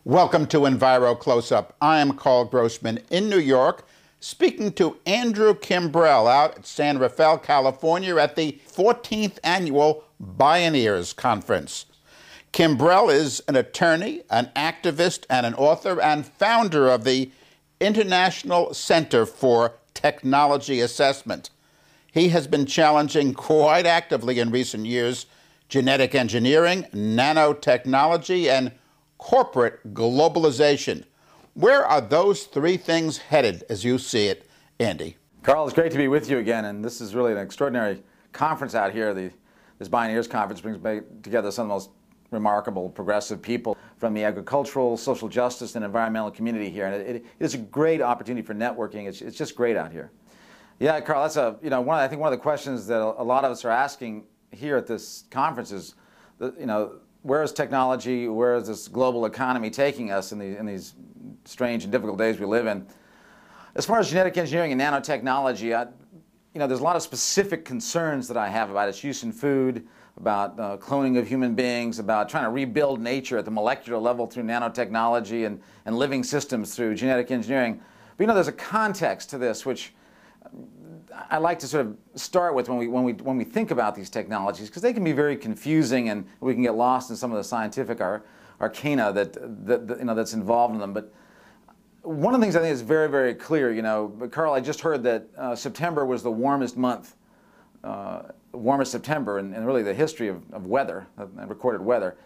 Welcome to Enviro Close-Up. I am Carl Grossman in New York, speaking to Andy-Kimbrell out at San Rafael, California at the 14th Annual Bioneers Conference. Kimbrell is an attorney, an activist, and an author and founder of the International Center for Technology Assessment. He has been challenging quite actively in recent years genetic engineering, nanotechnology, and corporate globalization. Where are those three things headed as you see it, Andy? Carl, it's great to be with you again, and this is really an extraordinary conference out here. This Bioneers Conference brings together some of the most remarkable, progressive people from the agricultural, social justice, and environmental community here, and it is a great opportunity for networking. It's just great out here. Yeah, Carl, that's I think one of the questions that a lot of us are asking here at this conference is, where is technology, where is this global economy taking us in these strange and difficult days we live in? As far as genetic engineering and nanotechnology, there's a lot of specific concerns that I have about its use in food, about cloning of human beings, about trying to rebuild nature at the molecular level through nanotechnology and living systems through genetic engineering. But there's a context to this which I like to sort of start with when we think about these technologies, because they can be very confusing and we can get lost in some of the scientific arcana that's involved in them. But one of the things I think is very, very clear, Carl, I just heard that September was the warmest month, warmest September in really the history of weather, recorded weather.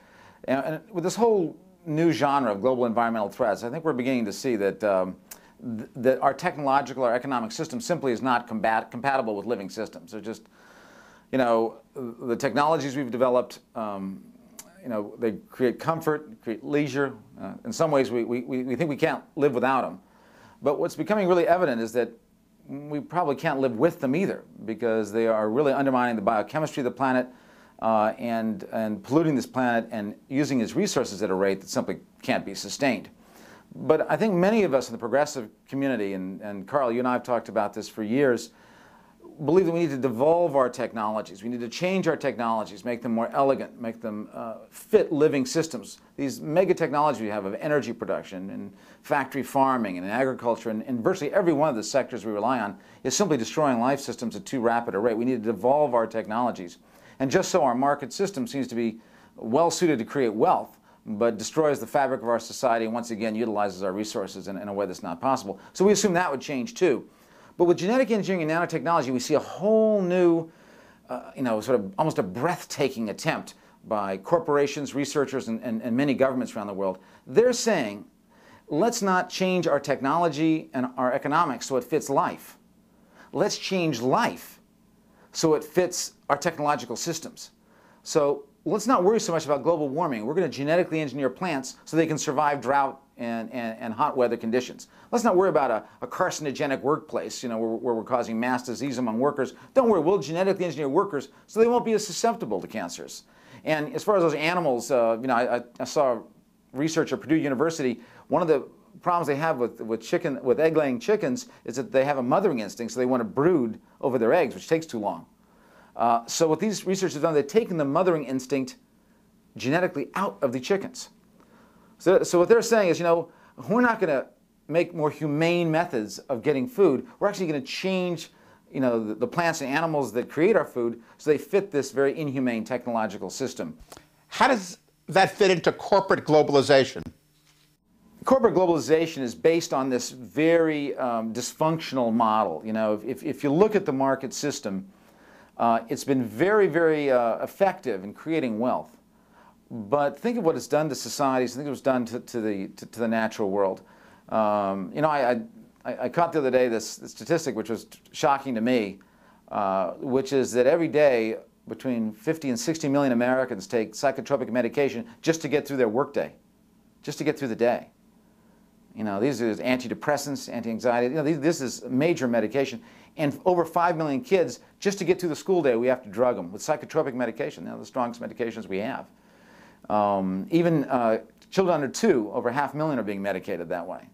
And with this whole new genre of global environmental threats, I think we're beginning to see that that our technological or economic system simply is not compatible with living systems. They're just, the technologies we've developed, they create comfort, create leisure. In some ways, we think we can't live without them. But what's becoming really evident is that we probably can't live with them either, because they are really undermining the biochemistry of the planet and polluting this planet and using its resources at a rate that simply can't be sustained. But I think many of us in the progressive community, and Carl, you and I have talked about this for years, believe that we need to devolve our technologies. We need to change our technologies, make them more elegant, make them fit living systems. These mega technologies we have of energy production and factory farming and agriculture and virtually every one of the sectors we rely on is simply destroying life systems at too rapid a rate. We need to devolve our technologies. And just so our market system seems to be well suited to create wealth, but destroys the fabric of our society and once again utilizes our resources in a way that's not possible. So we assume that would change too. But with genetic engineering and nanotechnology, we see a whole new, sort of almost a breathtaking attempt by corporations, researchers, and many governments around the world. They're saying, let's not change our technology and our economics so it fits life. Let's change life so it fits our technological systems. So let's not worry so much about global warming. We're going to genetically engineer plants so they can survive drought and hot weather conditions. Let's not worry about a carcinogenic workplace, where we're causing mass disease among workers. Don't worry, we'll genetically engineer workers so they won't be as susceptible to cancers. And as far as those animals, I saw research at Purdue University. One of the problems they have with egg-laying chickens is that they have a mothering instinct, so they want to brood over their eggs, which takes too long. So what these researchers have done, they've taken the mothering instinct genetically out of the chickens. So what they're saying is, we're not going to make more humane methods of getting food. We're actually going to change, the plants and animals that create our food so they fit this very inhumane technological system. How does that fit into corporate globalization? Corporate globalization is based on this very dysfunctional model. If you look at the market system, it's been very, very effective in creating wealth. But think of what it's done to societies. Think of what's done to the natural world. I caught the other day this statistic which was shocking to me, which is that every day between 50 and 60 million Americans take psychotropic medication just to get through their workday, just to get through the day. These are antidepressants, anti-anxiety. This is major medication. And over 5 million kids, just to get through the school day, we have to drug them with psychotropic medication, the strongest medications we have. Even children under 2, over 500,000 are being medicated that way.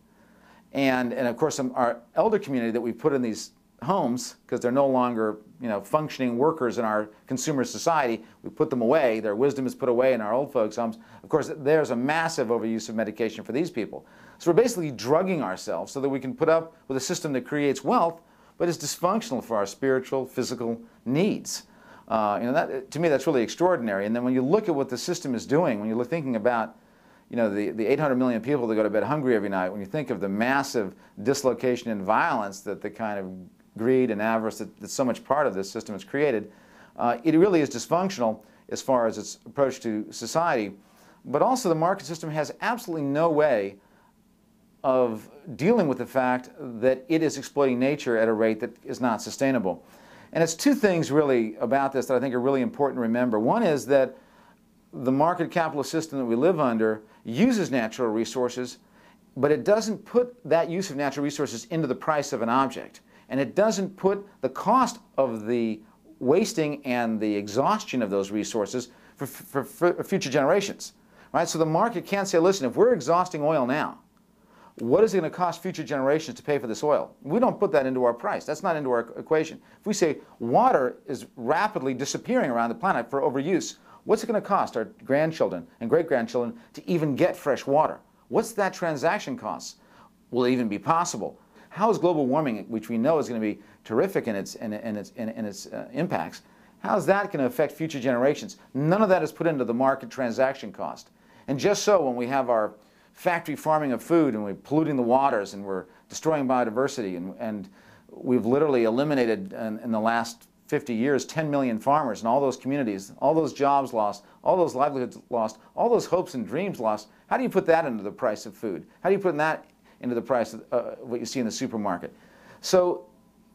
And of course, our elder community that we've put in these homes because they're no longer, functioning workers in our consumer society. We put them away. Their wisdom is put away in our old folks' homes. Of course, there's a massive overuse of medication for these people. So we're basically drugging ourselves so that we can put up with a system that creates wealth, but is dysfunctional for our spiritual, physical needs. To me, that's really extraordinary. And then when you look at what the system is doing, when you're thinking about the 800 million people that go to bed hungry every night, when you think of the massive dislocation and violence that the kind of greed and avarice that's so much part of this system has created, it really is dysfunctional as far as its approach to society. But also the market system has absolutely no way of dealing with the fact that it is exploiting nature at a rate that is not sustainable. And it's two things really about this that I think are really important to remember. One is that the market capitalist system that we live under uses natural resources, but it doesn't put that use of natural resources into the price of an object. And it doesn't put the cost of the wasting and the exhaustion of those resources for future generations. Right? So the market can't say, listen, if we're exhausting oil now, what is it going to cost future generations to pay for this oil? We don't put that into our price. That's not into our equation. If we say water is rapidly disappearing around the planet for overuse, what's it going to cost our grandchildren and great-grandchildren to even get fresh water? What's that transaction cost? Will it even be possible? How is global warming, which we know is going to be terrific in its impacts, how is that going to affect future generations? None of that is put into the market transaction cost. And just so when we have our factory farming of food and we're polluting the waters and we're destroying biodiversity and we've literally eliminated in the last 50 years 10 million farmers in all those communities, all those jobs lost, all those livelihoods lost, all those hopes and dreams lost. How do you put that into the price of food? How do you put that into the price of what you see in the supermarket? So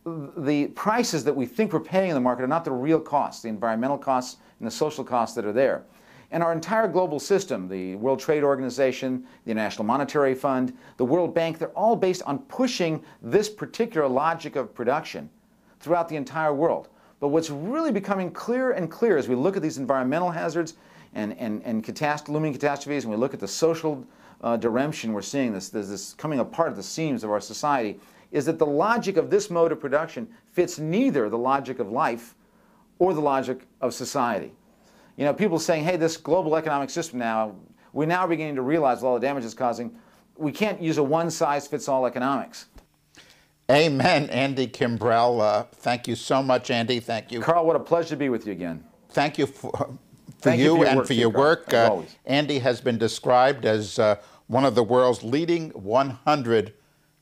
the prices that we think we're paying in the market are not the real costs, the environmental costs and the social costs that are there. And our entire global system, the World Trade Organization, the International Monetary Fund, the World Bank, they're all based on pushing this particular logic of production throughout the entire world. But what's really becoming clearer and clearer as we look at these environmental hazards and looming catastrophes, and we look at the social deremption we're seeing, this coming apart at the seams of our society, is that the logic of this mode of production fits neither the logic of life or the logic of society. People saying, hey, this global economic system now, we're now beginning to realize with all the damage it's causing, we can't use a one-size-fits-all economics. Amen, Andy-Kimbrell. Thank you so much, Andy. Thank you. Carl, what a pleasure to be with you again. Thank you for you and for your work. Andy has been described as one of the world's leading 100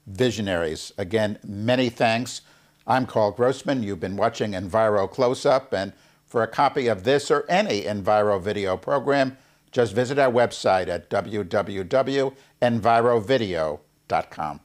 visionaries. Again, many thanks. I'm Carl Grossman. You've been watching Enviro Close-Up, and for a copy of this or any Enviro video program, just visit our website at www.envirovideo.com.